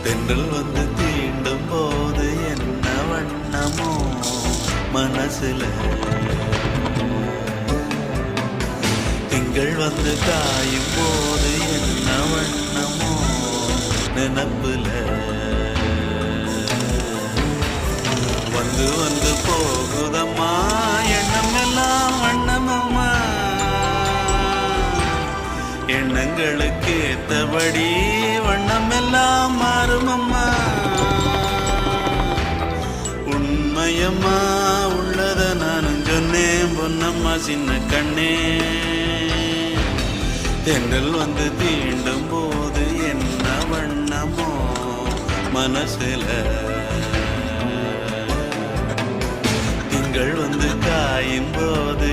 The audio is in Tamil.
தென்றல் வந்து தீண்டும் போது என்ன வண்ணமோ மனசுல, திங்கள் வந்து காயும் போது என்ன வண்ணமோ நினப்புல, வந்து வந்து போகுதம்மா எண்ணம் எல்லாம் வண்ணமம்மா, எண்ணங்களுக்கு ஏத்தபடி வண்ணம் எல்லாம் மாறுமம்மா. உண்மையம்மா உள்ளத நானும் சொன்னேன் பொன்னம்மா சின்ன கண்ணே, தென்றல் வந்து தீண்டும் போது என்ன வண்ணமோ மனசுல, திங்கள் வந்து காயும் போது